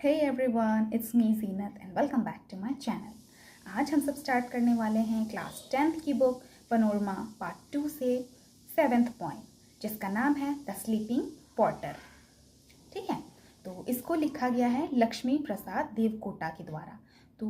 Hey everyone, it's me Zeenat and welcome back to my channel. आज हम सब start करने वाले हैं क्लास 10th की बुक पनोरमा पार्ट 2 से 7th पॉइंट, जिसका नाम है द स्लीपिंग पॉटर। ठीक है, तो इसको लिखा गया है लक्ष्मी प्रसाद देवकोटा के द्वारा। तो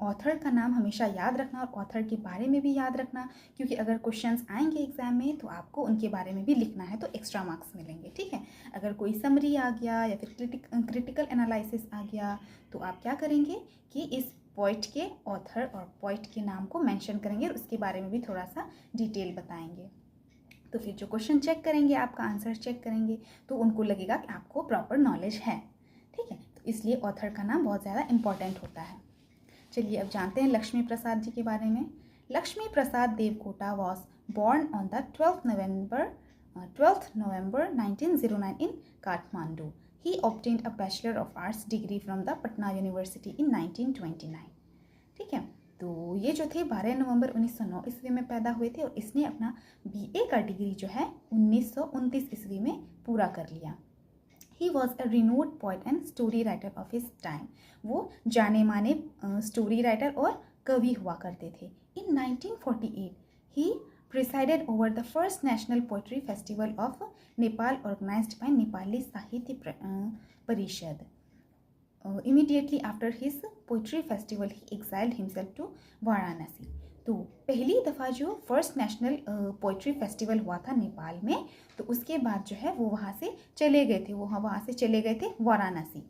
ऑथर का नाम हमेशा याद रखना और ऑथर के बारे में भी याद रखना, क्योंकि अगर क्वेश्चंस आएंगे एग्जाम में तो आपको उनके बारे में भी लिखना है, तो एक्स्ट्रा मार्क्स मिलेंगे। ठीक है, अगर कोई समरी आ गया या फिर क्रिटिकल एनालिसिस आ गया तो आप क्या करेंगे कि इस पोइट के ऑथर और पोइट के नाम को मेंशन करेंगे और उसके बारे में भी थोड़ा सा डिटेल बताएंगे। तो फिर जो क्वेश्चन चेक करेंगे, आपका आंसर चेक करेंगे, तो उनको लगेगा कि आपको प्रॉपर नॉलेज है। ठीक है, तो इसलिए ऑथर का नाम बहुत ज़्यादा इंपॉर्टेंट होता है। चलिए अब जानते हैं लक्ष्मी प्रसाद जी के बारे में। Laxmi Prasad Devkota was born on the 12th November 1909 in Kathmandu. He obtained a Bachelor of Arts degree from the Patna University in 1929. ठीक है, तो ये जो थे 12 नवंबर 1909 ईस्वी में पैदा हुए थे और इसने अपना BA का डिग्री जो है 1929 ईस्वी में पूरा कर लिया। He was a renowned poet and story writer of his time. वो जाने माने स्टोरी राइटर और कवि हुआ करते थे। In 1948, he presided over the first National Poetry Festival of Nepal organized by Nepali Sahitya Parishad. Immediately after his poetry festival, he exiled himself to Varanasi. तो पहली दफ़ा जो फर्स्ट नेशनल पोइट्री फेस्टिवल हुआ था नेपाल में, तो उसके बाद जो है वो वहाँ से चले गए थे Varanasi,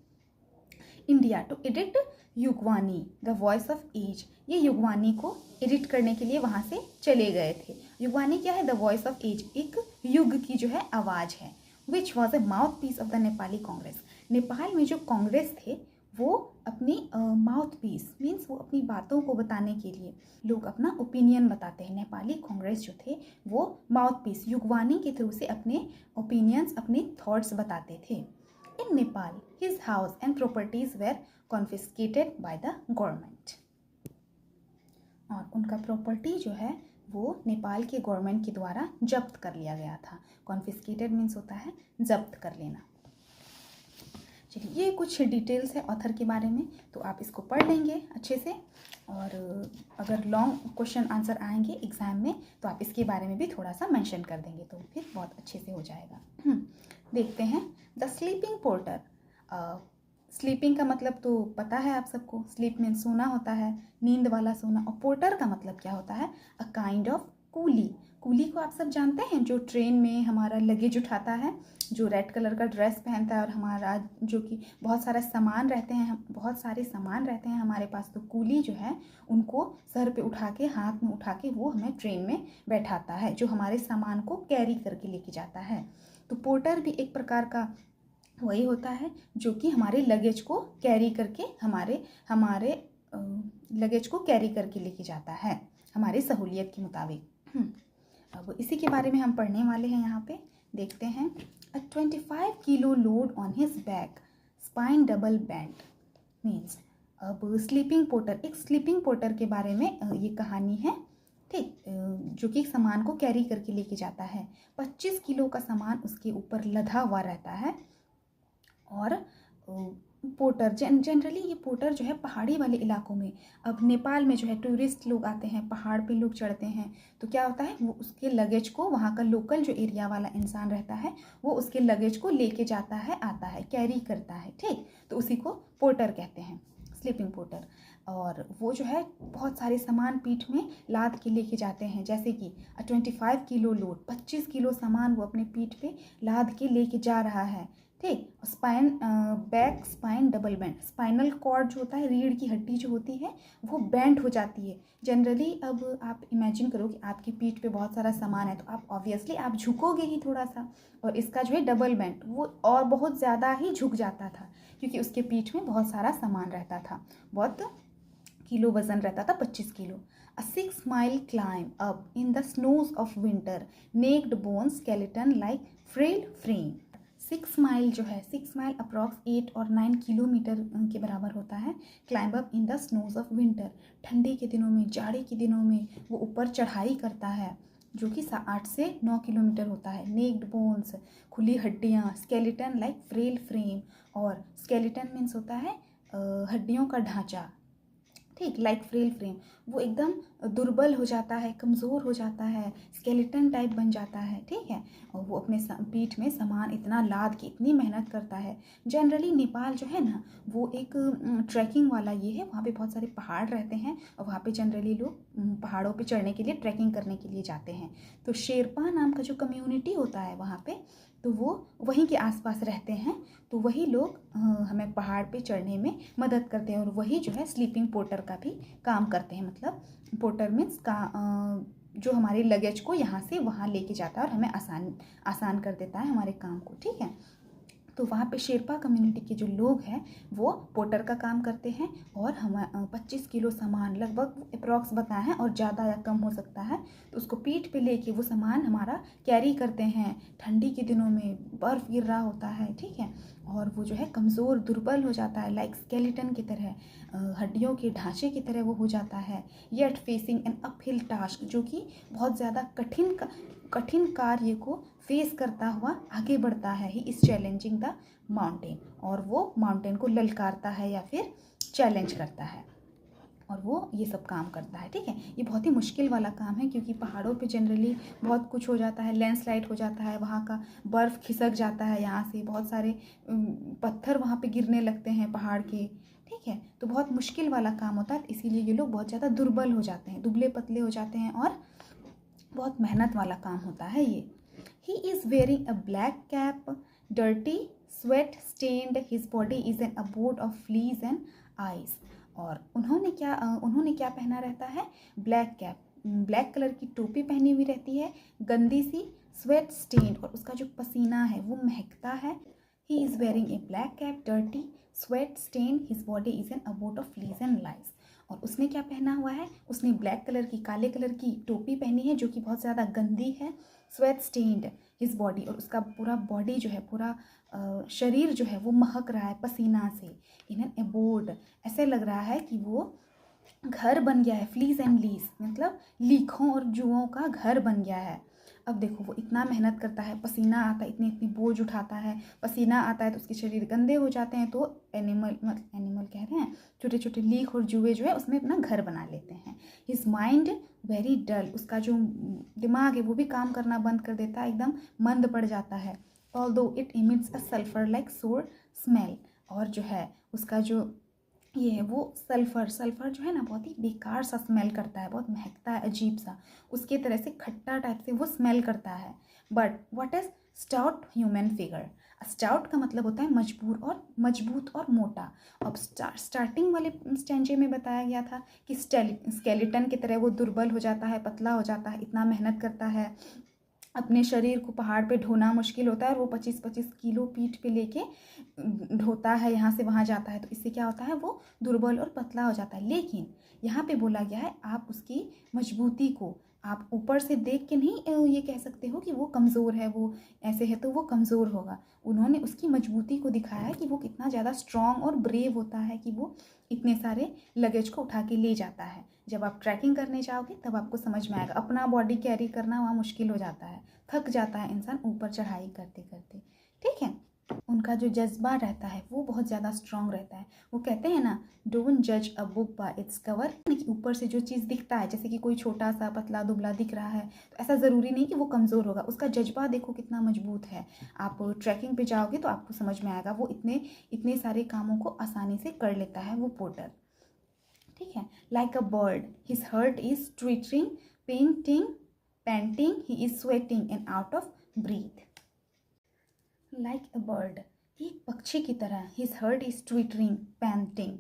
India, to edit Yugvani the voice of age. ये युगवानी को एडिट करने के लिए वहाँ से चले गए थे। युगवानी क्या है? द वॉइस ऑफ एज, एक युग की जो है आवाज़ है। Which was a mouthpiece of the Nepali Congress. Nepal में जो कांग्रेस थे वो अपनी माउथ पीस मीन्स वो अपनी बातों को बताने के लिए लोग अपना ओपिनियन बताते हैं। नेपाली कांग्रेस जो थे वो माउथ पीस युगवानी के थ्रू से अपने ओपिनियंस, अपने थॉट्स बताते थे। In Nepal his house and properties were confiscated by the government. और उनका प्रॉपर्टी जो है वो नेपाल के गवर्नमेंट के द्वारा जब्त कर लिया गया था। कॉन्फिस्केटेड मीन्स होता है जब्त कर लेना। चलिए, ये कुछ डिटेल्स है ऑथर के बारे में, तो आप इसको पढ़ लेंगे अच्छे से, और अगर लॉन्ग क्वेश्चन आंसर आएंगे एग्ज़ाम में तो आप इसके बारे में भी थोड़ा सा मेंशन कर देंगे, तो फिर बहुत अच्छे से हो जाएगा। देखते हैं द स्लीपिंग पोर्टर। स्लीपिंग का मतलब तो पता है आप सबको, स्लीप में सोना होता है, नींद वाला सोना। और पोर्टर का मतलब क्या होता है? A kind of coolie. Coolie को आप सब जानते हैं, जो ट्रेन में हमारा लगेज उठाता है, जो रेड कलर का ड्रेस पहनता है और हमारा जो कि बहुत सारे सामान रहते हैं हमारे पास, तो कूली जो है उनको सर पे उठा के, हाथ में उठा के वो हमें ट्रेन में बैठाता है, जो हमारे सामान को कैरी करके लेके जाता है। तो पोर्टर भी एक प्रकार का वही होता है जो कि हमारे लगेज को कैरी करके हमारे लगेज को कैरी करके लेके जाता है हमारी सहूलियत के मुताबिक। अब इसी के बारे में हम पढ़ने वाले हैं। यहाँ पे देखते हैं। A 25 kilo load on his back, spine double bent means. अब स्लीपिंग पोर्टर, एक स्लीपिंग पोर्टर के बारे में ये कहानी है, ठीक, जो कि सामान को कैरी करके लेके जाता है। 25 किलो का सामान उसके ऊपर लदा हुआ रहता है। और पोर्टर जनरली ये पोर्टर जो है पहाड़ी वाले इलाकों में, अब नेपाल में जो है टूरिस्ट लोग आते हैं, पहाड़ पे लोग चढ़ते हैं, तो क्या होता है वो उसके लगेज को, वहाँ का लोकल जो एरिया वाला इंसान रहता है वो उसके लगेज को लेके जाता है, आता है, कैरी करता है, ठीक, तो उसी को पोर्टर कहते हैं, स्लीपिंग पोर्टर। और वो जो है बहुत सारे सामान पीठ में लाद के लेके जाते हैं, जैसे कि 25 किलो लोड, 25 किलो सामान वो अपने पीठ पे लाद के लेके जा रहा है, ठीक। Back spine double bend, spinal cord जो होता है, रीढ़ की हड्डी जो होती है वो बेंड हो जाती है जनरली। अब आप इमेजिन करो कि आपकी पीठ पे बहुत सारा सामान है, तो आप ऑब्वियसली आप झुकोगे ही थोड़ा सा, और इसका जो है डबल बेंड, वो और बहुत ज़्यादा ही झुक जाता था, क्योंकि उसके पीठ में बहुत सारा सामान रहता था, बहुत किलो वजन रहता था, 25 kilo. A 6 mile climb up in the snows of winter, naked bones skeleton like frail frame। 6 mile जो है, 6 माइल अप्रॉक्स 8 और 9 किलोमीटर के बराबर होता है। Climb up in the snows of winter, ठंडी के दिनों में, जाड़े के दिनों में वो ऊपर चढ़ाई करता है, जो कि 8 से 9 किलोमीटर होता है। नेक्ड बोन्स, खुली हड्डियाँ, स्केलेटन लाइक फ्रेल फ्रेम, और स्केलेटन मीन्स होता है हड्डियों का ढांचा, ठीक, लाइक फ्रेल फ्रेम, वो एकदम दुर्बल हो जाता है, कमज़ोर हो जाता है, स्केलेटन टाइप बन जाता है, ठीक है। और वो अपने पीठ में सामान इतना लाद के इतनी मेहनत करता है। जनरली नेपाल जो है ना वो एक ट्रैकिंग वाला ये है, वहाँ पे बहुत सारे पहाड़ रहते हैं और वहाँ पे जनरली लोग पहाड़ों पे चढ़ने के लिए ट्रैकिंग करने के लिए जाते हैं। तो शेरपा नाम का जो कम्युनिटी होता है वहाँ पे, तो वो वहीं के आसपास रहते हैं। तो वही लोग हमें पहाड़ पे चढ़ने में मदद करते हैं और वही जो है स्लीपिंग पोर्टर का भी काम करते हैं। मतलब पोर्टर मीन्स का जो हमारे लगेज को यहाँ से वहाँ लेके जाता है और हमें आसान कर देता है हमारे काम को, ठीक है। तो वहाँ पे शेरपा कम्युनिटी के जो लोग हैं वो पोर्टर का काम करते हैं और हम 25 किलो सामान लगभग अप्रॉक्स बताए हैं और ज़्यादा या कम हो सकता है, तो उसको पीठ पे लेके वो सामान हमारा कैरी करते हैं। ठंडी के दिनों में बर्फ़ गिर रहा होता है, ठीक है, और वो जो है कमज़ोर दुर्बल हो जाता है, लाइक स्केलेटन की तरह, हड्डियों के ढांचे की तरह वो हो जाता है। Yet facing an uphill task, जो कि बहुत ज़्यादा कठिन कार्य को फेस करता हुआ आगे बढ़ता है। He is challenging the mountain, और वो माउंटेन को ललकारता है या फिर चैलेंज करता है और वो ये सब काम करता है, ठीक है। ये बहुत ही मुश्किल वाला काम है क्योंकि पहाड़ों पे जनरली बहुत कुछ हो जाता है, लैंडस्लाइड हो जाता है, वहाँ का बर्फ़ खिसक जाता है, यहाँ से बहुत सारे पत्थर वहाँ पे गिरने लगते हैं पहाड़ के, ठीक है। तो बहुत मुश्किल वाला काम होता है, इसीलिए ये लोग बहुत ज़्यादा दुर्बल हो जाते हैं, दुबले पतले हो जाते हैं और बहुत मेहनत वाला काम होता है ये। He is wearing a black cap, dirty, sweat stained. His body is an abode of fleas and eyes. और उन्होंने क्या पहना रहता है? ब्लैक कैप, ब्लैक कलर की टोपी पहनी हुई रहती है, गंदी सी, स्वेट स्टेन्ड, और उसका जो पसीना है वो महकता है। He is wearing a black cap, dirty, sweat stained. His body is an abode of fleas and lice. और उसने क्या पहना हुआ है? उसने ब्लैक कलर की, काले कलर की टोपी पहनी है जो कि बहुत ज़्यादा गंदी है, स्वेट स्टेन्ड हिज बॉडी, और उसका पूरा बॉडी जो है, पूरा शरीर जो है वो महक रहा है पसीना से। इन एन एबोर्ड, ऐसे लग रहा है कि वो घर बन गया है, फ्लीज एंड लीज मतलब लीखों और जुओं का घर बन गया है। अब देखो वो इतना मेहनत करता है, पसीना आता है, इतनी बोझ उठाता है, पसीना आता है तो उसके शरीर गंदे हो जाते हैं, तो एनिमल कह रहे हैं, छोटे छोटे लीख और जुए जो है उसमें अपना घर बना लेते हैं। हिज माइंड वेरी डल, उसका जो दिमाग है वो भी काम करना बंद कर देता है, एकदम मंद पड़ जाता है। Although it emits a sulphur like सोर स्मेल, और जो है उसका जो ये है वो सल्फ़र जो है ना बहुत ही बेकार सा स्मेल करता है, बहुत महकता है अजीब सा, उसके तरह से खट्टा टाइप से वो स्मेल करता है। But what is stout human figure? Stout का मतलब होता है मजबूत और मोटा। अब स्टार्टिंग वाले स्टेंजे में बताया गया था कि स्केलेटन की तरह वो दुर्बल हो जाता है, पतला हो जाता है, इतना मेहनत करता है, अपने शरीर को पहाड़ पे ढोना मुश्किल होता है और वो 25-25 किलो पीठ पे लेके ढोता है, यहाँ से वहाँ जाता है, तो इससे क्या होता है वो दुर्बल और पतला हो जाता है। लेकिन यहाँ पे बोला गया है आप उसकी मजबूती को आप ऊपर से देख के नहीं ये कह सकते हो कि वो कमज़ोर है, वो ऐसे है तो वो कमज़ोर होगा। उन्होंने उसकी मजबूती को दिखाया है कि वो कितना ज़्यादा स्ट्रॉन्ग और ब्रेव होता है कि वो इतने सारे लगेज को उठा के ले जाता है। जब आप ट्रैकिंग करने जाओगे तब आपको समझ में आएगा, अपना बॉडी कैरी करना वहाँ मुश्किल हो जाता है, थक जाता है इंसान ऊपर चढ़ाई करते करते, ठीक है। उनका जो जज्बा रहता है वो बहुत ज़्यादा स्ट्रॉन्ग रहता है। वो कहते हैं ना, डोंट जज a book by its cover, कि ऊपर से जो चीज़ दिखता है, जैसे कि कोई छोटा सा पतला दुबला दिख रहा है तो ऐसा ज़रूरी नहीं कि वो कमज़ोर होगा, उसका जज्बा देखो कितना मजबूत है। आप ट्रैकिंग पे जाओगे तो आपको समझ में आएगा वो इतने सारे कामों को आसानी से कर लेता है वो पोर्टर, ठीक है। Like a bird his heart is twittering, panting, he is sweating and out of breath. Like a bird, एक पक्षी की तरह, his heart is twittering, panting,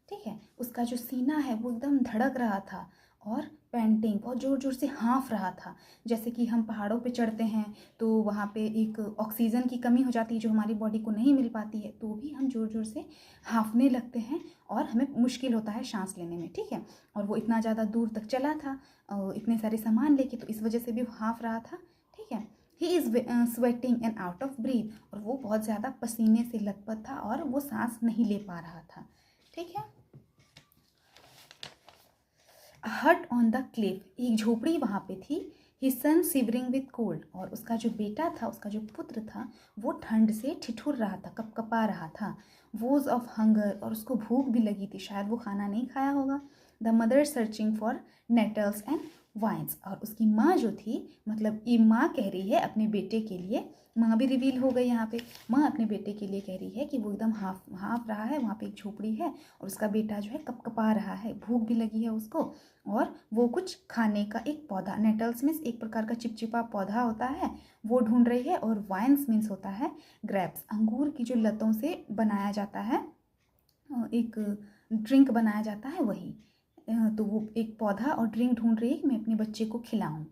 ठीक है, उसका जो सीना है वो एकदम धड़क रहा था और पैंटिंग बहुत ज़ोर ज़ोर से हाँफ रहा था। जैसे कि हम पहाड़ों पे चढ़ते हैं तो वहाँ पे एक ऑक्सीजन की कमी हो जाती है जो हमारी बॉडी को नहीं मिल पाती है, तो भी हम ज़ोर ज़ोर से हाँफने लगते हैं और हमें मुश्किल होता है सांस लेने में, ठीक है। और वो इतना ज़्यादा दूर तक चला था इतने सारे सामान लेके, तो इस वजह से भी वो हाँफ रहा था, ठीक है। He is sweating and out of breathe, और वो बहुत ज़्यादा पसीने से लथपथ था और वो सांस नहीं ले पा रहा था, ठीक है। हट ऑन द क्लिफ, एक झोपड़ी वहाँ पे थी। His son shivering with cold, और उसका जो बेटा था, उसका जो पुत्र था वो ठंड से ठिठुर रहा था, कपकपा रहा था। वोज ऑफ हंगर, और उसको भूख भी लगी थी, शायद वो खाना नहीं खाया होगा। The mother searching for nettles and vines, और उसकी माँ जो थी, मतलब ये माँ कह रही है अपने बेटे के लिए, माँ भी रिवील हो गई यहाँ पे, माँ अपने बेटे के लिए कह रही है कि वो एकदम हाँफ रहा है, वहाँ पे एक झोपड़ी है और उसका बेटा जो है कपकपा रहा है, भूख भी लगी है उसको, और वो कुछ खाने का एक पौधा, नेटल्स मीन्स एक प्रकार का चिपचिपा पौधा होता है, वो ढूंढ रही है, और वाइन्स मीन्स होता है ग्रेप्स, अंगूर की जो लतों से बनाया जाता है एक ड्रिंक बनाया जाता है वही, तो वो एक पौधा और ड्रिंक ढूंढ रही है कि मैं अपने बच्चे को खिलाऊं।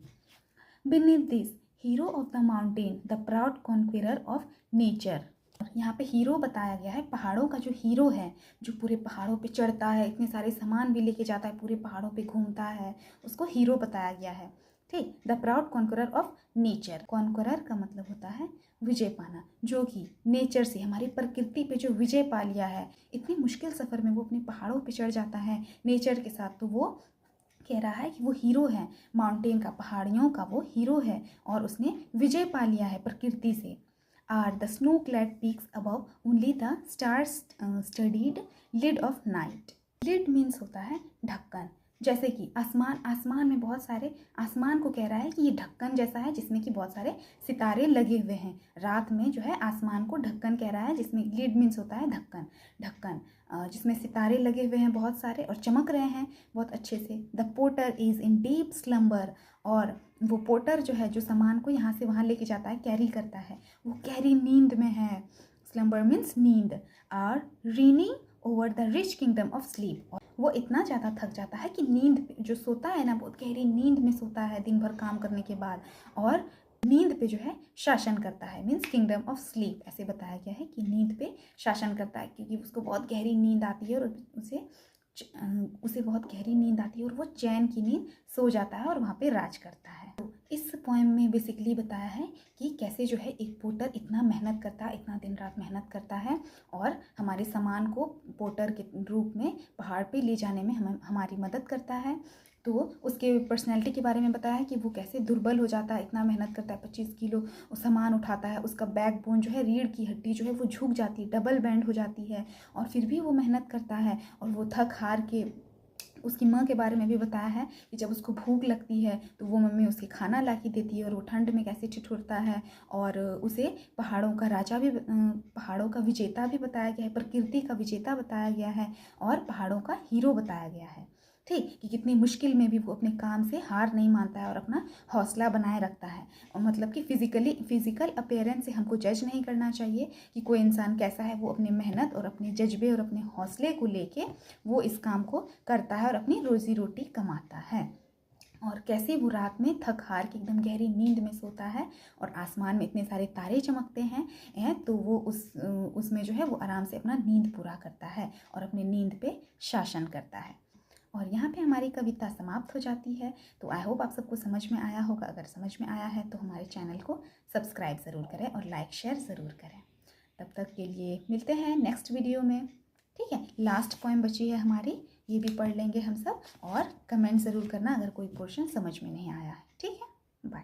Beneath this, hero of the mountain, the proud conqueror of nature. यहाँ पे हीरो बताया गया है, पहाड़ों का जो हीरो है, जो पूरे पहाड़ों पे चढ़ता है, इतने सारे सामान भी लेके जाता है, पूरे पहाड़ों पे घूमता है, उसको हीरो बताया गया है। ठीक, the proud conqueror of nature, conqueror का मतलब होता है विजय पाना, जो कि नेचर से, हमारी प्रकृति पे जो विजय पा लिया है, इतनी मुश्किल सफ़र में वो अपने पहाड़ों पे चढ़ जाता है नेचर के साथ, तो वो कह रहा है कि वो हीरो है, माउंटेन का, पहाड़ियों का वो हीरो है, और उसने विजय पा लिया है प्रकृति से। Are the snow clad peaks above only the stars studded lid of night. Lid means होता है ढक्कन, जैसे कि आसमान में बहुत सारे, आसमान को कह रहा है कि ये ढक्कन जैसा है जिसमें कि बहुत सारे सितारे लगे हुए हैं, रात में जो है आसमान को ढक्कन कह रहा है, जिसमें लिड मीन्स होता है ढक्कन जिसमें सितारे लगे हुए हैं बहुत सारे और चमक रहे हैं बहुत अच्छे से। The porter is in deep slumber, और वो पोर्टर जो है, जो सामान को यहाँ से वहाँ लेके जाता है, कैरी करता है, वो गहरी नींद में है। स्लम्बर मीन्स नींद। Are reigning over the rich kingdom of sleep, वो इतना ज़्यादा थक जाता है कि नींद जो सोता है ना, बहुत गहरी नींद में सोता है दिन भर काम करने के बाद, और नींद पे जो है शासन करता है, मीन्स किंगडम ऑफ स्लीप, ऐसे बताया गया है कि नींद पे शासन करता है, क्योंकि उसको बहुत गहरी नींद आती है और उसे बहुत गहरी नींद आती है और वो चैन की नींद सो जाता है और वहाँ पे राज करता है। तो इस पोएम में बेसिकली बताया है कि कैसे जो है एक पोर्टर इतना मेहनत करता है, इतना दिन रात मेहनत करता है, और हमारे सामान को पोर्टर के रूप में पहाड़ पे ले जाने में हमारी मदद करता है। तो उसके पर्सनैलिटी के बारे में बताया है कि वो कैसे दुर्बल हो जाता है, इतना मेहनत करता है, 25 किलो सामान उठाता है, उसका बैकबोन जो है, रीढ़ की हड्डी जो है वो झुक जाती है, डबल बैंड हो जाती है, और फिर भी वो मेहनत करता है, और वो थक हार के, उसकी माँ के बारे में भी बताया है कि जब उसको भूख लगती है तो वो मम्मी उसके खाना ला के देती है, और वो ठंड में कैसे ठिठुरता है, और उसे पहाड़ों का राजा भी, पहाड़ों का विजेता भी बताया गया है, प्रकृति का विजेता बताया गया है, और पहाड़ों का हीरो बताया गया है। ठीक, कि कितनी मुश्किल में भी वो अपने काम से हार नहीं मानता है और अपना हौसला बनाए रखता है, और मतलब कि फिजिकल अपीयरेंस से हमको जज नहीं करना चाहिए कि कोई इंसान कैसा है, वो अपनी मेहनत और अपने जज्बे और अपने हौसले को लेके वो इस काम को करता है और अपनी रोजी रोटी कमाता है, और कैसे वो रात में थक हार के एकदम गहरी नींद में सोता है, और आसमान में इतने सारे तारे चमकते हैं तो वो उसमें जो है वो आराम से अपना नींद पूरा करता है और अपनी नींद पे शासन करता है। और यहाँ पे हमारी कविता समाप्त हो जाती है। तो आई होप आप सबको समझ में आया होगा। अगर समझ में आया है तो हमारे चैनल को सब्सक्राइब ज़रूर करें और लाइक शेयर ज़रूर करें। तब तक के लिए मिलते हैं नेक्स्ट वीडियो में। ठीक है, लास्ट पोएम बची है हमारी, ये भी पढ़ लेंगे हम सब, और कमेंट ज़रूर करना अगर कोई पोर्शन समझ में नहीं आया है। ठीक है, बाय।